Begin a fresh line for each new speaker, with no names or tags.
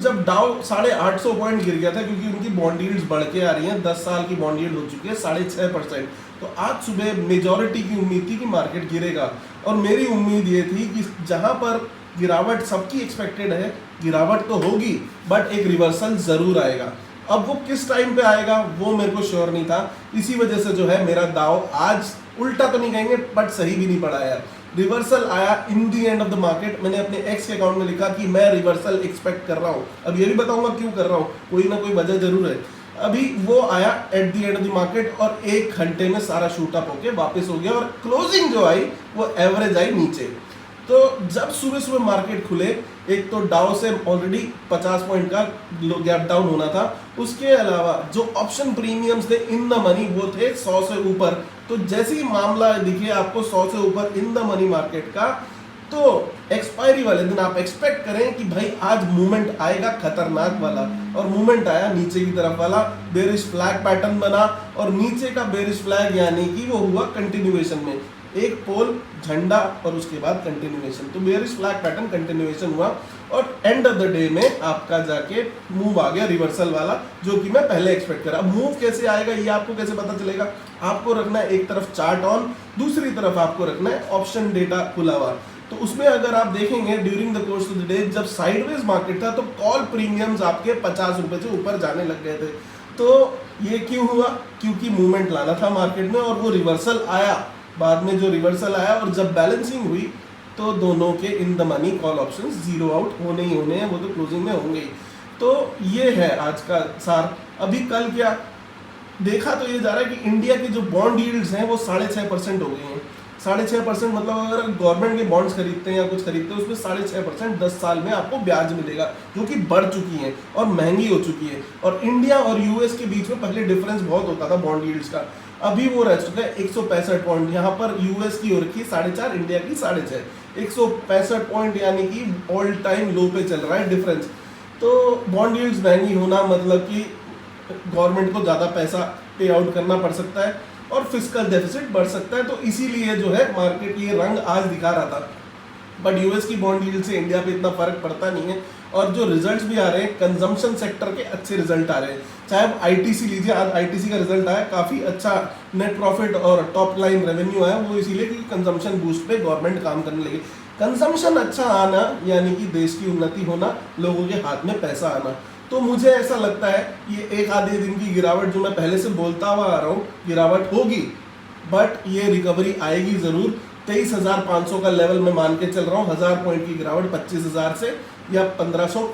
जब डाउ 850 पॉइंट गिर गया था, क्योंकि उनकी बॉन्ड यील्ड्स बढ़ के आ रही हैं, 10 साल की बॉन्ड यील्ड हो चुकी है 6.5%। तो आज सुबह मेजॉरिटी की उम्मीद थी कि मार्केट गिरेगा, और मेरी उम्मीद ये थी कि जहां पर गिरावट सबकी एक्सपेक्टेड है, गिरावट तो होगी बट एक रिवर्सल जरूर आएगा। अब वो किस टाइम पे आएगा वो मेरे को श्योर नहीं था, इसी वजह से जो है मेरा दाव आज उल्टा तो नहीं कहेंगे बट सही भी नहीं पड़ा यार। रिवर्सल आया इन दी एंड ऑफ द मार्केट। मैंने अपने एक्स के अकाउंट में लिखा कि मैं रिवर्सल एक्सपेक्ट कर रहा हूँ। अब ये भी बताऊंगा क्यों कर रहा हूँ, कोई ना कोई वजह जरूर है। अभी वो आया at the end of the market और 1 घंटे में सारा शूट अप होके वापस हो गया, और क्लोजिंग जो आई वो एवरेज आई नीचे। तो जब सुबह सुबह मार्केट खुले, एक तो डाउ से ऑलरेडी 50 पॉइंट का गैप डाउन होना था, उसके अलावा जो ऑप्शन प्रीमियम्स थे इन द मनी वो थे 100 से ऊपर। तो जैसे ही मामला दिखे आपको 100 से ऊपर इन द मनी मार्केट का, तो एक्सपायरी वाले दिन आप एक्सपेक्ट करें कि भाई आज मूवमेंट आएगा खतरनाक वाला, और मूवमेंट आया नीचे की तरफ वाला, बेरिश फ्लैग पैटर्न बना, और नीचे का बेरिश फ्लैग यानी कि वो हुआ कंटिन्यूएशन में, एक पोल झंडा और उसके बाद कंटिन्यूएशन। तो बेरिश फ्लैग पैटर्न कंटिन्यूएशन हुआ, और एंड ऑफ द डे में आपका जाके मूव आ गया रिवर्सल वाला, जो कि मैं पहले एक्सपेक्ट करा। मूव कैसे आएगा ये आपको कैसे पता चलेगा, आपको रखना है एक तरफ चार्ट ऑन, दूसरी तरफ आपको रखना है ऑप्शन डेटा खुला हुआ। तो उसमें अगर आप देखेंगे during the course of the day, जब साइडवेज मार्केट था तो कॉल प्रीमियम्स आपके 50 रुपए से ऊपर जाने लग गए थे। तो ये क्यों हुआ, क्योंकि मूवमेंट लाना था मार्केट में, और वो रिवर्सल आया। बाद में जो रिवर्सल आया और जब बैलेंसिंग हुई तो दोनों के in the money call options zero out होने ही होने हैं, वो तो क्लोजिंग में होंगे ही। तो ये है आज का सार। अभी कल क्या देखा तो ये जा रहा है कि इंडिया की जो बॉन्ड यील्ड्स हैं वो 6.5% हो गई हैं। 6.5% मतलब अगर गवर्नमेंट के बॉन्ड्स खरीदते हैं या कुछ खरीदते हैं उसमें 6.5% 10 साल में आपको ब्याज मिलेगा, जो कि बढ़ चुकी है और महंगी हो चुकी है। और इंडिया और यूएस के बीच में पहले डिफरेंस बहुत होता था बॉन्ड यील्ड्स का, अभी वो रह चुका है 165 पॉइंट। यहाँ पर यूएस की हो रखी 4.5, इंडिया की 6.5, 165 पॉइंट यानी कि ऑल टाइम लो पे चल रहा है डिफरेंस। तो बॉन्ड यील्ड्स महंगी होना मतलब कि गवर्नमेंट को ज़्यादा पैसा पे आउट करना पड़ सकता है और फिस्कल डेफिसिट बढ़ सकता है। तो इसीलिए जो है मार्केट ये रंग आज दिखा रहा था। बट यूएस की बॉन्ड यील्ड से इंडिया पे इतना फर्क पड़ता नहीं है, और जो रिजल्ट्स भी आ रहे हैं कंजम्पशन सेक्टर के अच्छे रिजल्ट आ रहे हैं। चाहे आप आईटीसी लीजिए, आज आईटीसी का रिजल्ट आया काफ़ी अच्छा, नेट प्रॉफिट और टॉप लाइन रेवेन्यू आया, वो इसीलिए क्योंकि कंजम्पशन बूस्ट पे गवर्नमेंट काम करने लगी। कंजम्पशन अच्छा आना यानी कि देश की उन्नति होना, लोगों के हाथ में पैसा आना। तो मुझे ऐसा लगता है ये एक आधे दिन की गिरावट जो मैं पहले से बोलता हुआ आ रहा हूँ, गिरावट होगी बट ये रिकवरी आएगी ज़रूर। 23,500 का लेवल मैं मान के चल रहा हूँ, 1000 पॉइंट की गिरावट 25,000 से या 1500